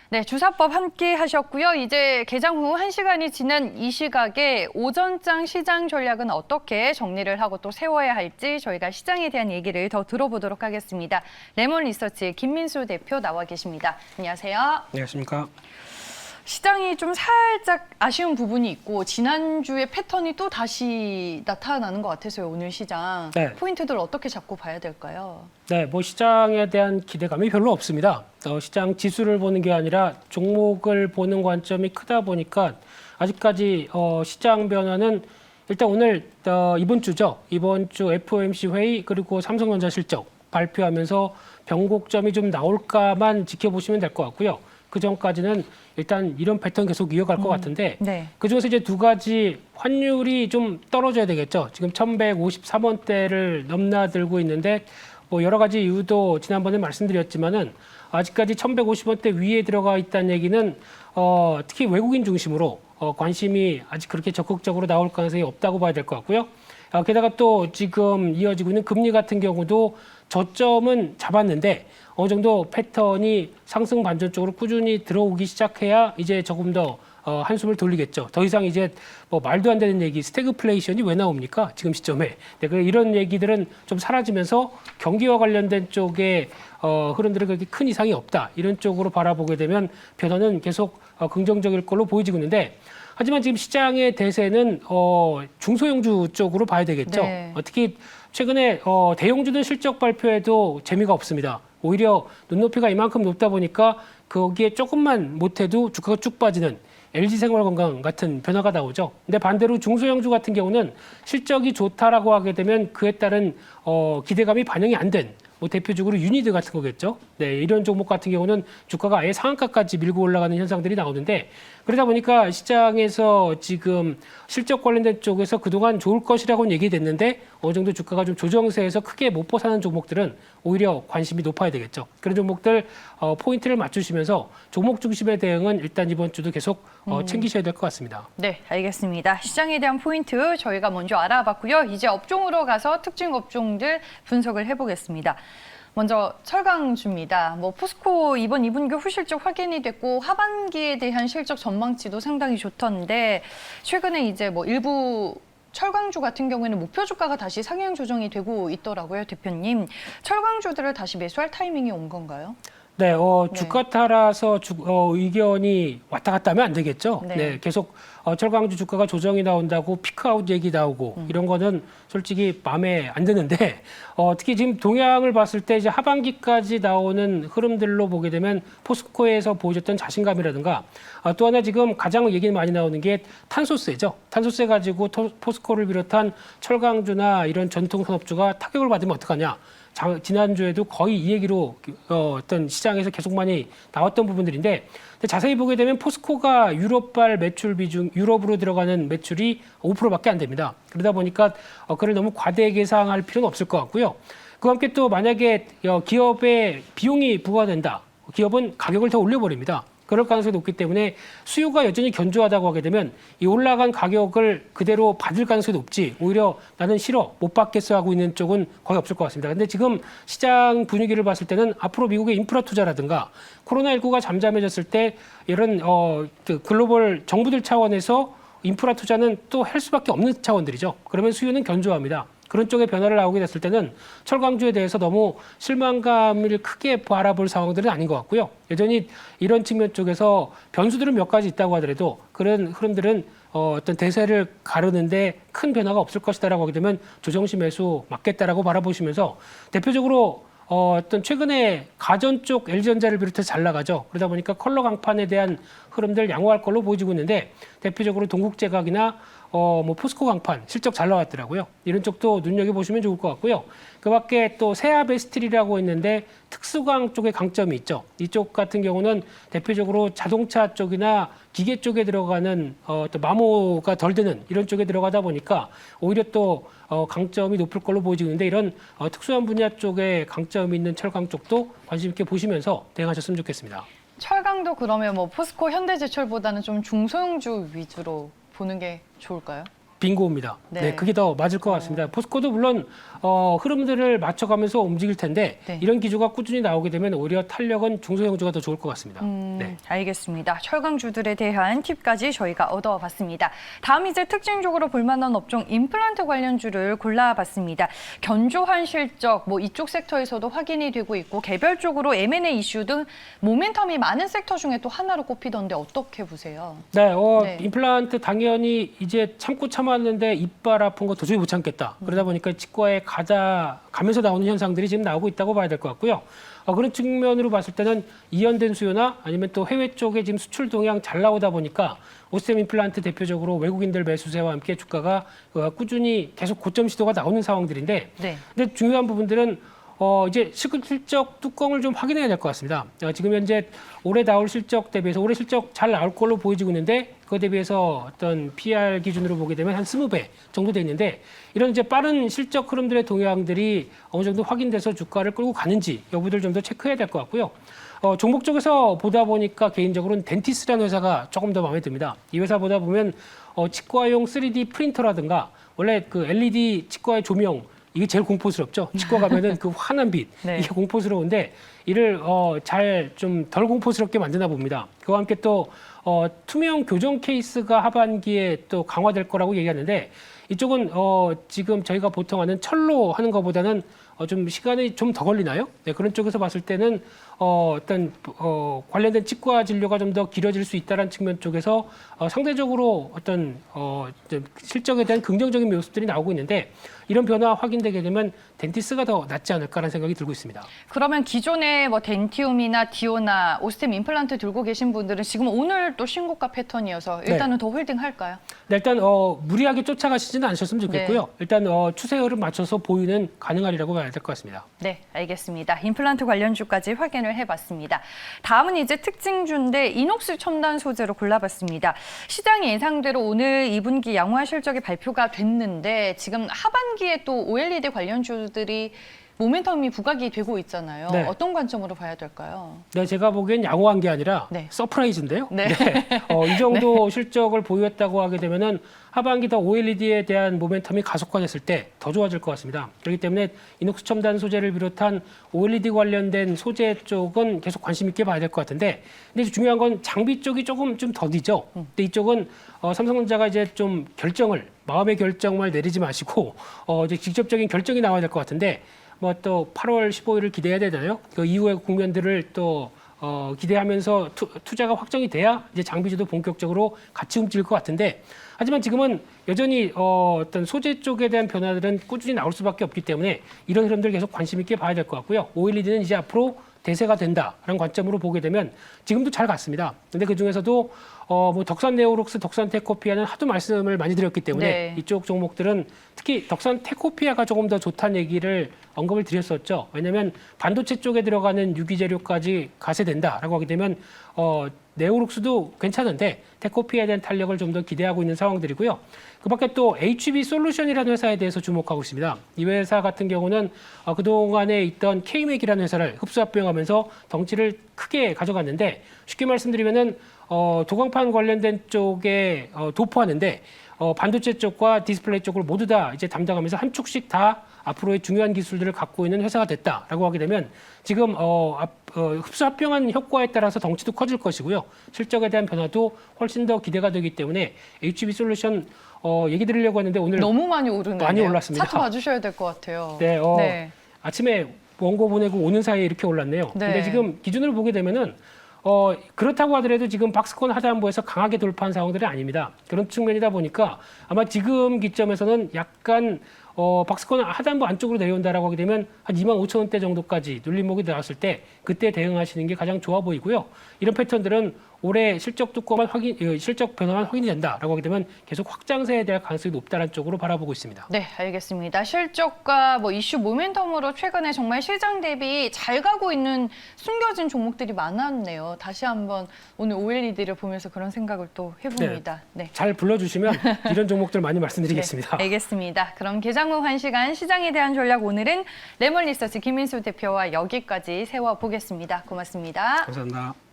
네, 주사법 함께 하셨고요. 이제 개장 후 1시간이 지난 이 시각에 오전장 시장 전략은 어떻게 정리를 하고 또 세워야 할지 저희가 시장에 대한 얘기를 더 들어보도록 하겠습니다. 레몬 리서치의 김민수 대표 나와 계십니다. 안녕하세요. 안녕하십니까. 시장이 좀 살짝 아쉬운 부분이 있고 지난주의 패턴이 또 다시 나타나는 것 같아서요. 오늘 시장. 네. 포인트들 어떻게 잡고 봐야 될까요? 네, 시장에 대한 기대감이 별로 없습니다. 시장 지수를 보는 게 아니라 종목을 보는 관점이 크다 보니까 아직까지 시장 변화는 일단 오늘 이번 주죠. 이번 주 FOMC 회의 그리고 삼성전자 실적 발표하면서 변곡점이 좀 나올까만 지켜보시면 될 것 같고요. 그 전까지는 일단 이런 패턴 계속 이어갈 것 같은데 네. 그중에서 이제 두 가지 환율이 좀 떨어져야 되겠죠. 지금 1153원대를 넘나들고 있는데 여러 가지 이유도 지난번에 말씀드렸지만은 아직까지 1150원대 위에 들어가 있다는 얘기는 특히 외국인 중심으로 관심이 아직 그렇게 적극적으로 나올 가능성이 없다고 봐야 될 것 같고요. 게다가 또 지금 이어지고 있는 금리 같은 경우도 저점은 잡았는데 어느 정도 패턴이 상승 반전 쪽으로 꾸준히 들어오기 시작해야 이제 조금 더 한숨을 돌리겠죠. 더 이상 이제 말도 안 되는 얘기, 스태그플레이션이 왜 나옵니까? 지금 시점에. 네, 이런 얘기들은 좀 사라지면서 경기와 관련된 쪽에 흐름들은 그렇게 큰 이상이 없다. 이런 쪽으로 바라보게 되면 변화는 계속 긍정적일 걸로 보여지고 있는데 하지만 지금 시장의 대세는 중소형주 쪽으로 봐야 되겠죠. 네. 특히 최근에 대형주들 실적 발표에도 재미가 없습니다. 오히려 눈높이가 이만큼 높다 보니까 거기에 조금만 못해도 주가가 쭉 빠지는 LG생활건강 같은 변화가 나오죠. 근데 반대로 중소형주 같은 경우는 실적이 좋다라고 하게 되면 그에 따른 기대감이 반영이 안 된 대표적으로 유니드 같은 거겠죠. 네, 이런 종목 같은 경우는 주가가 아예 상한가까지 밀고 올라가는 현상들이 나오는데 그러다 보니까 시장에서 지금 실적 관련된 쪽에서 그동안 좋을 것이라고는 얘기됐는데 어느 정도 주가가 좀 조정세에서 크게 못 벗어나는 종목들은 오히려 관심이 높아야 되겠죠. 그런 종목들 포인트를 맞추시면서 종목 중심의 대응은 일단 이번 주도 계속 챙기셔야 될 것 같습니다. 네, 알겠습니다. 시장에 대한 포인트 저희가 먼저 알아봤고요. 이제 업종으로 가서 특징 업종들 분석을 해보겠습니다. 먼저 철강주입니다. 포스코 이번 2분기 후실적 확인이 됐고 하반기에 대한 실적 전망치도 상당히 좋던데 최근에 이제 일부 철강주 같은 경우에는 목표 주가가 다시 상향 조정이 되고 있더라고요, 대표님. 철강주들을 다시 매수할 타이밍이 온 건가요? 네, 주가 따라서 의견이 왔다 갔다 하면 안 되겠죠. 네. 네, 계속 철강주 주가가 조정이 나온다고 피크아웃 얘기 나오고 이런 거는 솔직히 마음에 안 드는데 특히 지금 동향을 봤을 때 이제 하반기까지 나오는 흐름들로 보게 되면 포스코에서 보여줬던 자신감이라든가 또 하나 지금 가장 얘기 많이 나오는 게 탄소세죠. 탄소세 가지고 포스코를 비롯한 철강주나 이런 전통 산업주가 타격을 받으면 어떡하냐. 지난주에도 거의 이 얘기로 어떤 시장에서 계속 많이 나왔던 부분들인데 자세히 보게 되면 포스코가 유럽발 매출 비중, 유럽으로 들어가는 매출이 5%밖에 안 됩니다. 그러다 보니까 그걸 너무 과대 계상할 필요는 없을 것 같고요. 그와 함께 또 만약에 기업의 비용이 부과된다. 기업은 가격을 더 올려버립니다. 그럴 가능성이 높기 때문에 수요가 여전히 견조하다고 하게 되면 이 올라간 가격을 그대로 받을 가능성이 높지 오히려 나는 싫어 못 받겠어 하고 있는 쪽은 거의 없을 것 같습니다. 근데 지금 시장 분위기를 봤을 때는 앞으로 미국의 인프라 투자라든가 코로나19가 잠잠해졌을 때 이런 글로벌 정부들 차원에서 인프라 투자는 또 할 수밖에 없는 차원들이죠. 그러면 수요는 견조합니다. 그런 쪽의 변화를 나오게 됐을 때는 철강주에 대해서 너무 실망감을 크게 바라볼 상황들은 아닌 것 같고요. 여전히 이런 측면 쪽에서 변수들은 몇 가지 있다고 하더라도 그런 흐름들은 어떤 대세를 가르는데 큰 변화가 없을 것이다라고 하게 되면 조정시 매수 맞겠다라고 바라보시면서 대표적으로 어떤 최근에 가전 쪽 LG전자를 비롯해서 잘 나가죠. 그러다 보니까 컬러 강판에 대한 흐름들 양호할 걸로 보여지고 있는데 대표적으로 동국제각이나 포스코 강판 실적 잘 나왔더라고요. 이런 쪽도 눈여겨보시면 좋을 것 같고요. 그 밖에 또 세아베스틸이라고 있는데 특수광 쪽에 강점이 있죠. 이쪽 같은 경우는 대표적으로 자동차 쪽이나 기계 쪽에 들어가는 또 마모가 덜 드는 이런 쪽에 들어가다 보니까 오히려 또 강점이 높을 걸로 보여지는데 이런 특수한 분야 쪽에 강점이 있는 철강 쪽도 관심 있게 보시면서 대응하셨으면 좋겠습니다. 철강도 그러면 포스코 현대제철보다는 좀 중소형주 위주로 보는 게 좋을까요? 빙고입니다. 네. 네, 그게 더 맞을 것 같습니다. 포스코도 물론 흐름들을 맞춰가면서 움직일 텐데 네. 이런 기조가 꾸준히 나오게 되면 오히려 탄력은 중소형주가 더 좋을 것 같습니다. 네. 알겠습니다. 철강주들에 대한 팁까지 저희가 얻어봤습니다. 다음 이제 특징적으로 볼만한 업종 임플란트 관련주를 골라봤습니다. 견조한 실적, 뭐 이쪽 섹터에서도 확인이 되고 있고 개별적으로 M&A 이슈 등 모멘텀이 많은 sek터 중에 또 하나로 꼽히던데 어떻게 보세요? 네, 네. 임플란트 당연히 이제 참고 참았는데 이빨 아픈 거 도저히 못 참겠다. 그러다 보니까 치과에 가면서 나오는 현상들이 지금 나오고 있다고 봐야 될 것 같고요. 그런 측면으로 봤을 때는 이연된 수요나 아니면 또 해외 쪽에 지금 수출 동향 잘 나오다 보니까 오스템 임플란트 대표적으로 외국인들 매수세와 함께 주가가 꾸준히 계속 고점 시도가 나오는 상황들인데 네. 근데 중요한 부분들은 이제 실적 뚜껑을 좀 확인해야 될 것 같습니다. 지금 현재 올해 나올 실적 대비해서 올해 실적 잘 나올 걸로 보여지고 있는데 그에 대비해서 어떤 PR 기준으로 보게 되면 한 20배 정도 돼 있는데 이런 이제 빠른 실적 흐름들의 동향들이 어느 정도 확인돼서 주가를 끌고 가는지 여부들 좀 더 체크해야 될 것 같고요. 종목 쪽에서 보다 보니까 개인적으로는 덴티스라는 회사가 조금 더 마음에 듭니다. 이 회사 보다 보면 치과용 3D 프린터라든가 원래 그 LED 치과의 조명 이게 제일 공포스럽죠. 치과 가면은 그 환한 빛 네. 이게 공포스러운데 이를 잘 좀 덜 공포스럽게 만드나 봅니다. 그와 함께 또 투명 교정 케이스가 하반기에 또 강화될 거라고 얘기하는데 이쪽은 지금 저희가 보통 하는 철로 하는 것보다는 좀 시간이 좀 더 걸리나요? 네, 그런 쪽에서 봤을 때는 어떤 관련된 치과 진료가 좀 더 길어질 수 있다는 측면 쪽에서 상대적으로 어떤 좀 실적에 대한 긍정적인 모습들이 나오고 있는데 이런 변화 확인되게 되면 덴티스가 더 낫지 않을까라는 생각이 들고 있습니다. 그러면 기존에 뭐 덴티움이나 디오나 오스템 임플란트 들고 계신 분들은 지금 오늘 또 신고가 패턴이어서 일단은 더 홀딩할까요? 네, 일단 무리하게 쫓아가시지는 않으셨으면 좋겠고요. 네. 일단 추세 흐름 맞춰서 보유는 가능하리라고 봐야 될 것 같습니다. 네, 알겠습니다. 임플란트 관련주까지 확인을 해봤습니다. 다음은 이제 특징주인데 이녹스 첨단 소재로 골라봤습니다. 시장이 예상대로 오늘 2분기 양호한 실적이 발표가 됐는데 지금 하반기에 또 OLED 관련주들이 모멘텀이 부각이 되고 있잖아요. 네. 어떤 관점으로 봐야 될까요? 네, 제가 보기엔 양호한 게 아니라 네. 서프라이즈인데요. 네. 이 정도 실적을 보유했다고 하게 되면은 하반기 더 OLED에 대한 모멘텀이 가속화됐을 때 더 좋아질 것 같습니다. 그렇기 때문에 이녹스 첨단 소재를 비롯한 OLED 관련된 소재 쪽은 계속 관심 있게 봐야 될 것 같은데, 근데 중요한 건 장비 쪽이 조금 좀 더디죠. 근데 이쪽은 삼성전자가 이제 좀 마음의 결정만 내리지 마시고 이제 직접적인 결정이 나와야 될 것 같은데. 뭐 또 8월 15일을 기대해야 되나요? 그 이후의 국면들을 또 기대하면서 투자가 확정이 돼야 이제 장비주도 본격적으로 같이 움직일 것 같은데 하지만 지금은 여전히 어떤 소재 쪽에 대한 변화들은 꾸준히 나올 수밖에 없기 때문에 이런 흐름들 계속 관심 있게 봐야 될 것 같고요. OLED는 이제 앞으로 대세가 된다라는 관점으로 보게 되면 지금도 잘 갔습니다. 근데 그 중에서도 뭐 덕산 네오록스, 덕산 테코피아는 하도 말씀을 많이 드렸기 때문에 네. 이쪽 종목들은 특히 덕산 테코피아가 조금 더 좋다는 얘기를 언급을 드렸었죠. 왜냐하면 반도체 쪽에 들어가는 유기재료까지 가세된다라고 하게 되면 네오록스도 괜찮은데 테코피아에 대한 탄력을 좀 더 기대하고 있는 상황들이고요. 그밖에 또 HB 솔루션이라는 회사에 대해서 주목하고 있습니다. 이 회사 같은 경우는 그동안에 있던 K맥이라는 회사를 흡수합병하면서 덩치를 크게 가져갔는데 쉽게 말씀드리면은 도광판 관련된 쪽에 도포하는데 반도체 쪽과 디스플레이 쪽을 모두 다 이제 담당하면서 한 축씩 다 앞으로의 중요한 기술들을 갖고 있는 회사가 됐다라고 하게 되면 지금 흡수 합병한 효과에 따라서 덩치도 커질 것이고요. 실적에 대한 변화도 훨씬 더 기대가 되기 때문에 HB 솔루션 얘기 드리려고 했는데 오늘 너무 많이 오르네요. 많이 올랐습니다. 차트 봐주셔야 될 것 같아요. 네, 네. 아침에 원고 보내고 오는 사이에 이렇게 올랐네요. 네. 근데 지금 기준으로 보게 되면은 그렇다고 하더라도 지금 박스권 하단부에서 강하게 돌파한 상황들이 아닙니다. 그런 측면이다 보니까 아마 지금 기점에서는 약간 박스권 하단부 안쪽으로 내려온다라고 하게 되면 한 25,000원대 정도까지 눌림목이 나왔을 때 그때 대응하시는 게 가장 좋아 보이고요. 이런 패턴들은 올해 실적 실적 변화만 확인이 된다라고 하게 되면 계속 확장세에 대한 가능성이 높다는 쪽으로 바라보고 있습니다. 네, 알겠습니다. 실적과 뭐 이슈 모멘텀으로 최근에 정말 시장 대비 잘 가고 있는 숨겨진 종목들이 많았네요. 다시 한번 오늘 OLED를 보면서 그런 생각을 또 해봅니다. 네. 잘 불러주시면 이런 종목들 많이 말씀드리겠습니다. 네, 알겠습니다. 그럼 개장 후 1시간 시장에 대한 전략 오늘은 레몬리서치 김인수 대표와 여기까지 세워보겠습니다. 고맙습니다. 감사합니다.